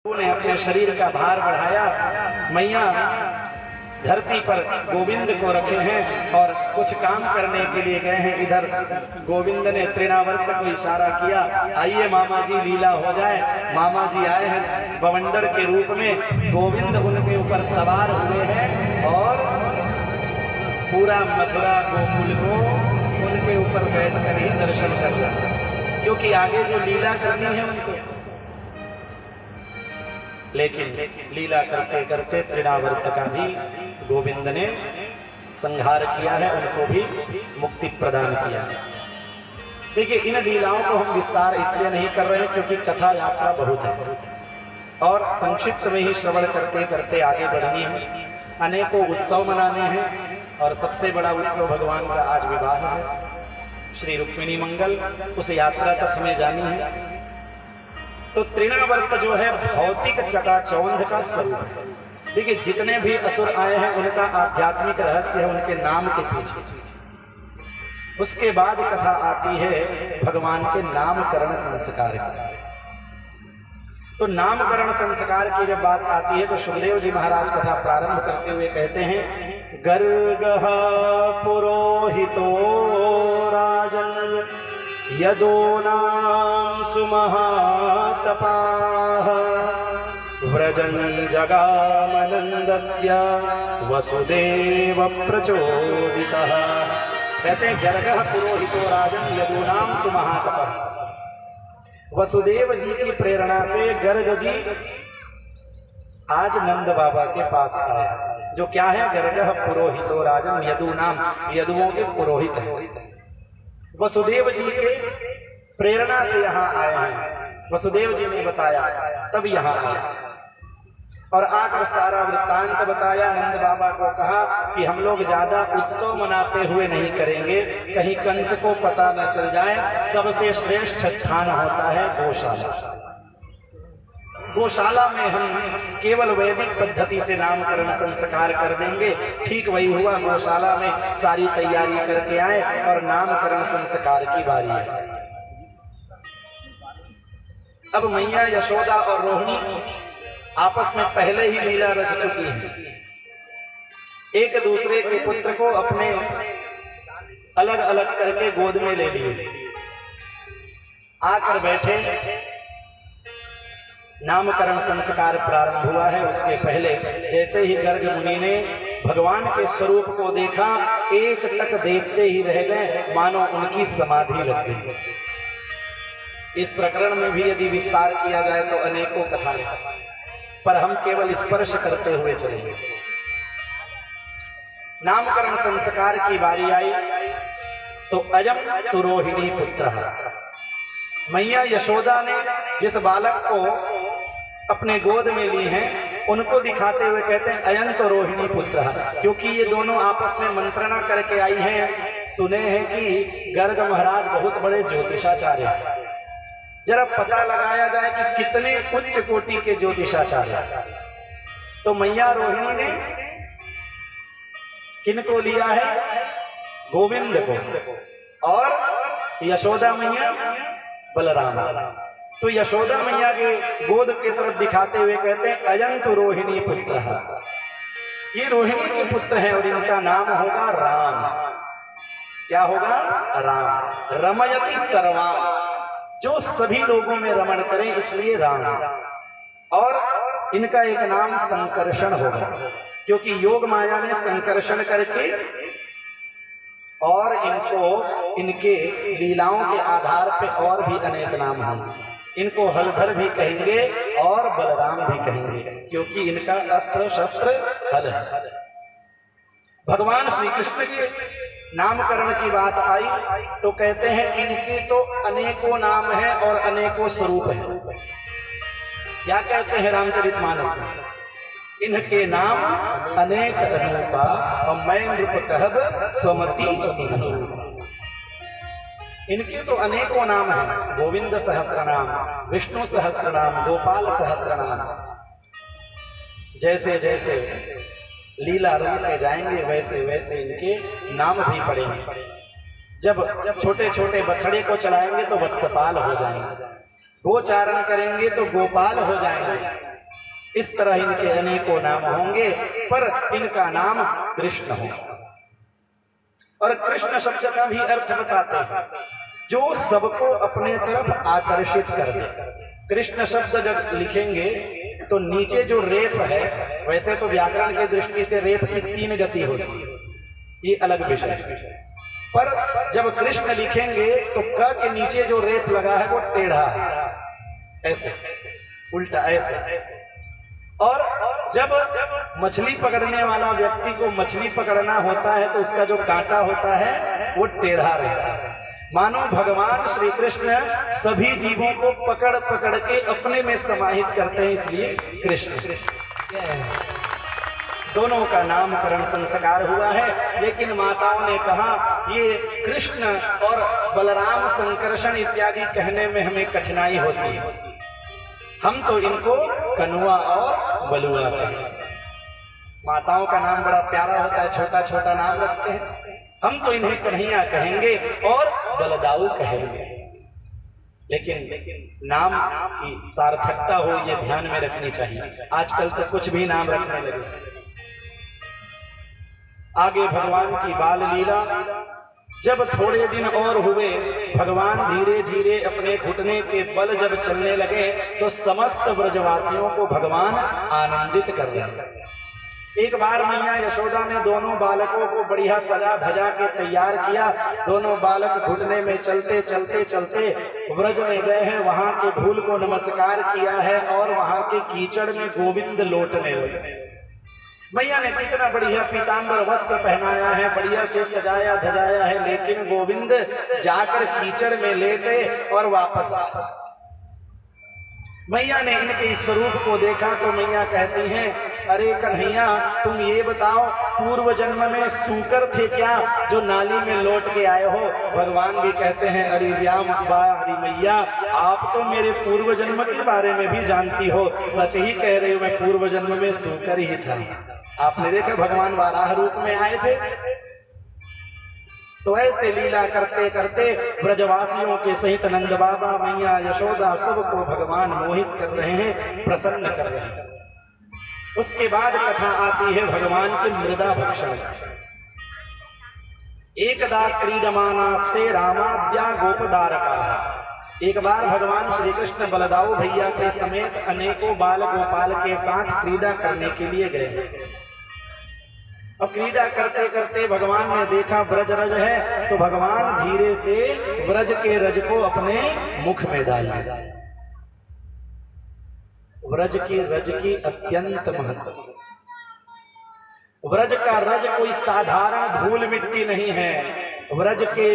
ने अपने शरीर का भार बढ़ाया। मैया धरती पर गोविंद को रखे हैं और कुछ काम करने के लिए गए हैं। इधर गोविंद ने तृणावर्त को इशारा किया, आइए मामा जी लीला हो जाए। मामा जी आए हैं बवंडर के रूप में, गोविंद उनके ऊपर सवार हुए हैं और पूरा मथुरा गोकुल को उनके ऊपर बैठकर ही दर्शन कर रहा है, क्योंकि आगे जो लीला करनी है उनको। लेकिन लीला करते करते तृणावर्त का भी गोविंद ने संहार किया है, उनको भी मुक्ति प्रदान किया। देखिए, इन लीलाओं को हम विस्तार इसलिए नहीं कर रहे हैं क्योंकि कथा यात्रा बहुत है और संक्षिप्त में ही श्रवण करते करते आगे बढ़नी है। अनेकों उत्सव मनाने हैं और सबसे बड़ा उत्सव भगवान का आज विवाह है, श्री रुक्मिणी मंगल। उस यात्रा तक हमें जानी है। तो तृणावर्त जो है भौतिक चकाचौंध का स्वरूप है। देखिए, जितने भी असुर आए हैं उनका आध्यात्मिक रहस्य है उनके नाम के पीछे। उसके बाद कथा आती है भगवान के नामकरण संस्कार की। तो नामकरण संस्कार की जब बात आती है तो सुखदेव जी महाराज कथा प्रारंभ करते हुए कहते हैं, गर्गः पुरोहितो राजन् यदूनां सुमहातपाः व्रजन् जगामनन्दस्य वसुदेव प्रचोदितः। कहते हैं गर्गः पुरोहितो राजन् यदूनां सुमहातपाः। वसुदेव जी की प्रेरणा से गर्ग जी आज नंद बाबा के पास आए, जो क्या है, गर्गः पुरोहितो राजन् यदूनां, यदुओं के पुरोहित है। वसुदेव जी के प्रेरणा से यहाँ आए हैं, वसुदेव जी ने बताया तब यहाँ आए और आकर सारा वृत्तांत बताया। नंद बाबा को कहा कि हम लोग ज्यादा उत्सव मनाते हुए नहीं करेंगे, कहीं कंस को पता न चल जाए। सबसे श्रेष्ठ स्थान होता है गौशाला। गौशाला में हम केवल वैदिक पद्धति से नामकरण संस्कार कर देंगे। ठीक वही हुआ, गौशाला में सारी तैयारी करके आए और नामकरण संस्कार की बारी है। अब मैया यशोदा और रोहिणी आपस में पहले ही लीला रच चुकी हैं। एक दूसरे के पुत्र को अपने अलग अलग करके गोद में ले लिए, आकर बैठे। नामकरण संस्कार प्रारंभ हुआ है। उसके पहले जैसे ही गर्ग मुनि ने भगवान के स्वरूप को देखा, एक टक देखते ही रह गए, मानो उनकी समाधि लग गई। इस प्रकरण में भी यदि विस्तार किया जाए तो अनेकों कथाएं, पर हम केवल स्पर्श करते हुए चलेंगे। नामकरण संस्कार की बारी आई तो अयम तु रोहिणी पुत्रः। मैया यशोदा ने जिस बालक को अपने गोद में ली हैं उनको दिखाते हुए कहते हैं अयं तो रोहिणी पुत्रः, क्योंकि ये दोनों आपस में मंत्रणा करके आई हैं। सुने हैं कि गर्ग महाराज बहुत बड़े ज्योतिषाचार्य हैं। जरा पता लगाया जाए कि कितने उच्च कोटि के ज्योतिषाचार्य। तो मैया रोहिणी ने किनको लिया है? गोविंद को, और यशोदा मैया बलराम। तो यशोदा मैया के गोद की तरफ दिखाते हुए कहते हैं अयं तो रोहिणी पुत्रः। ये रोहिणी के पुत्र हैं और इनका नाम होगा राम। क्या होगा? राम। रमयति सर्वान, जो सभी लोगों में रमण करें, इसलिए राम। और इनका एक नाम संकर्षण होगा, क्योंकि योग माया ने संकर्षण करके और इनको इनके लीलाओं के आधार पे और भी अनेक नाम हैं। इनको हलधर भी कहेंगे और बलराम भी कहेंगे, क्योंकि इनका अस्त्र शस्त्र हल है। भगवान श्री कृष्ण के नामकरण की बात आई तो कहते हैं इनके तो अनेकों नाम हैं और अनेकों स्वरूप हैं। क्या कहते हैं रामचरितमानस में? इनके नाम अनेक अनूपा और मैं नृप कहब स्वमति अनुरूपा। इनके तो अनेकों नाम हैं, गोविंद सहस्रनाम, विष्णु सहस्रनाम, गोपाल सहस्रनाम। जैसे जैसे लीला रचते जाएंगे वैसे वैसे इनके नाम भी पड़ेंगे। जब छोटे छोटे बछड़े को चलाएंगे तो वत्सपाल हो जाएंगे, गोचारण करेंगे तो गोपाल हो जाएंगे, इस तरह इनके अनेकों नाम होंगे, पर इनका नाम कृष्ण होगा। और कृष्ण शब्द का भी अर्थ बताते हैं, जो सबको अपने तरफ आकर्षित कर दे। कृष्ण शब्द जब लिखेंगे तो नीचे जो रेफ है, वैसे तो व्याकरण की दृष्टि से रेफ की 3 गति होती है, ये अलग विषय है, पर जब कृष्ण लिखेंगे तो क के नीचे जो रेफ लगा है वो टेढ़ा है, ऐसे उल्टा ऐसे। और जब मछली पकड़ने वाला व्यक्ति को मछली पकड़ना होता है तो उसका जो कांटा होता है वो टेढ़ा रहता है। मानो भगवान श्री कृष्ण सभी जीवों को पकड़ पकड़ के अपने में समाहित करते हैं, इसलिए कृष्ण। दोनों का नामकरण संस्कार हुआ है, लेकिन माताओं ने कहा ये कृष्ण और बलराम संकर्षण इत्यादि कहने में हमें कठिनाई होती है, हम तो इनको कनुआ और बलुआ कहते हैं। माताओं का नाम बड़ा प्यारा होता है, छोटा छोटा नाम रखते हैं, हम तो इन्हें कन्हैया कहेंगे और बलदाऊ कहेंगे। लेकिन नाम की सार्थकता हो ये ध्यान में रखनी चाहिए। आजकल तो कुछ भी नाम रखने लगे। आगे भगवान की बाल लीला, जब थोड़े दिन और हुए, भगवान धीरे धीरे अपने घुटने के बल जब चलने लगे तो समस्त ब्रजवासियों को भगवान आनंदित कर रहे हैं। एक बार मैया यशोदा ने दोनों बालकों को बढ़िया सजा धजा के तैयार किया। दोनों बालक घुटने में चलते चलते चलते व्रज में गए हैं, वहां के धूल को नमस्कार किया है और वहां के कीचड़ में गोविंद लोटने लगे। मैया ने कितना बढ़िया पीतांबर वस्त्र पहनाया है, बढ़िया से सजाया धजाया है, लेकिन गोविंद जाकर कीचड़ में लेटे और वापस आए। मैया ने इनके स्वरूप को देखा तो मैया कहती हैं, अरे कन्हैया तुम ये बताओ, पूर्व जन्म में सूकर थे क्या जो नाली में लौट के आए हो? भगवान भी कहते हैं, अरे अरे मैया आप तो मेरे पूर्व जन्म के बारे में भी जानती हो, सच ही कह रही हो, मैं पूर्व जन्म में सूकर ही था। आपने देखा भगवान वाराह रूप में आए थे। तो ऐसे लीला करते करते ब्रजवासियों के सहित नंद बाबा, मैया यशोदा सबको भगवान मोहित कर रहे हैं, प्रसन्न कर रहे हैं। उसके बाद कथा आती है भगवान के मृदा भक्षण। एकदा क्रीडमानास्ते रामाद्या गोपदारका। एक बार भगवान श्री कृष्ण बलदाऊ भैया के समेत अनेकों बाल गोपाल के साथ क्रीड़ा करने के लिए गए। और क्रीड़ा करते करते भगवान ने देखा ब्रज रज है, तो भगवान धीरे से ब्रज के रज को अपने मुख में डाले। व्रज की रज की अत्यंत महत्व। व्रज का रज कोई साधारण धूल मिट्टी नहीं है। व्रज के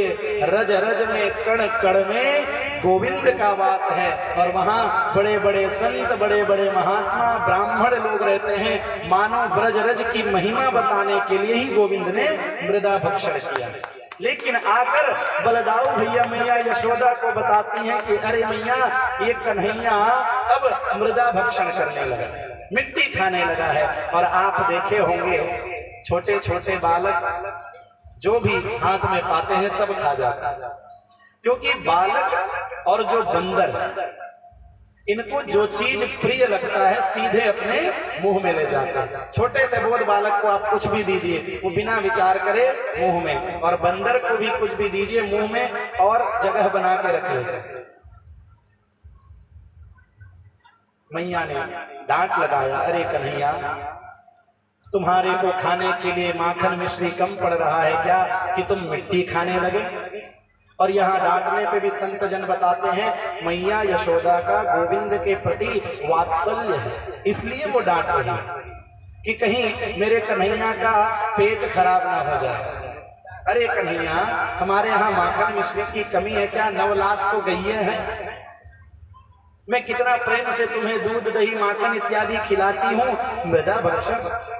रज रज में कण कण में गोविंद का वास है, और वहां बड़े बड़े संत, बड़े बड़े महात्मा, ब्राह्मण लोग रहते हैं। मानो ब्रज रज की महिमा बताने के लिए ही गोविंद ने मृदा भक्षण किया। लेकिन आकर बलदाऊ भैया मैया यशोदा को बताती हैं कि अरे मैया ये कन्हैया अब मृदा भक्षण करने लगा, मिट्टी खाने लगा है। और आप देखे होंगे छोटे छोटे बालक जो भी हाथ में पाते हैं सब खा जाते हैं, क्योंकि बालक और जो बंदर, इनको जो चीज प्रिय लगता है सीधे अपने मुंह में ले जाते हैं। छोटे से बोध बालक को आप कुछ भी दीजिए, वो बिना विचार करे मुंह में, और बंदर को भी कुछ भी दीजिए मुंह में और जगह बना के रख लेते। मैया ने डांट लगाया, अरे कन्हैया तुम्हारे को खाने के लिए माखन मिश्री कम पड़ रहा है क्या कि तुम मिट्टी खाने लगे? और यहाँ डांटने पे भी संत जन बताते हैं मैया यशोदा का गोविंद के प्रति वात्सल्य है, इसलिए वो डांट रही है कि कहीं मेरे कन्हैया का पेट खराब ना हो जाए। अरे कन्हैया हमारे यहाँ माखन मिश्री की कमी है क्या? 9 लाख तो गईये हैं। मैं कितना प्रेम से तुम्हें दूध दही माखन इत्यादि खिलाती हूँ, मृदा भक्षण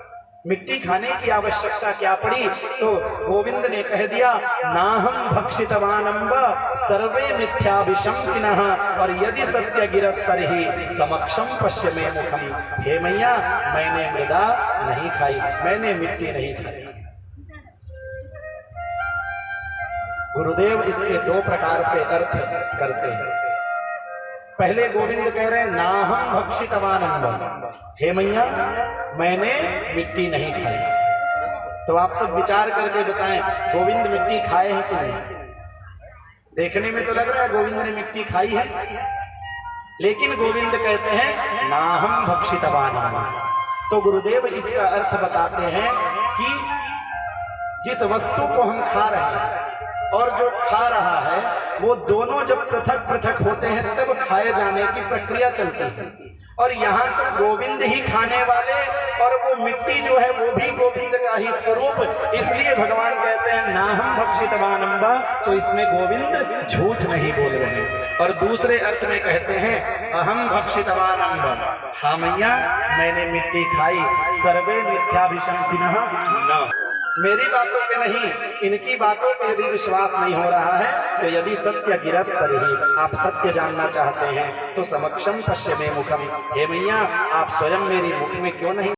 मिट्टी खाने की आवश्यकता क्या पड़ी? तो गोविंद ने कह दिया, नाहम भक्षितवानंब सर्वे मिथ्याभिशंसिनः और यदि सत्य गिरस्तर ही समक्षम पश्य में मुखम। हे मैया मैंने मृदा नहीं खाई, मैंने मिट्टी नहीं खाई। गुरुदेव इसके 2 प्रकार से अर्थ करते हैं। पहले गोविंद कह रहे हैं नाहम भक्षितवानंद, हे मैया मैंने मिट्टी नहीं खाई। तो आप सब विचार करके बताएं गोविंद मिट्टी खाए हैं कि नहीं? देखने में तो लग रहा है गोविंद ने मिट्टी खाई है, लेकिन गोविंद कहते हैं नाहम भक्षितवानंद। तो गुरुदेव इसका अर्थ बताते हैं कि जिस वस्तु को हम खा रहे हैं और जो खा रहा है वो दोनों जब पृथक पृथक होते हैं तब खाए जाने की प्रक्रिया चलती है। और यहाँ तो गोविंद ही खाने वाले और वो मिट्टी जो है वो भी गोविंद का ही स्वरूप, इसलिए भगवान कहते हैं नाहम भक्षितवानंबा। तो इसमें गोविंद झूठ नहीं बोल रहे। और दूसरे अर्थ में कहते हैं अहम भक्षितवानंबा, हाँ मैया मैंने मिट्टी खाई। सर्वे मिथ्याभिशंसिनः न, मेरी बातों पे नहीं इनकी बातों पे यदि विश्वास नहीं हो रहा है तो यदि सत्य गिरस्त रही, आप सत्य जानना चाहते हैं तो समक्षम पश्य में मुखम, हे मैया आप स्वयं मेरी मुख में क्यों नहीं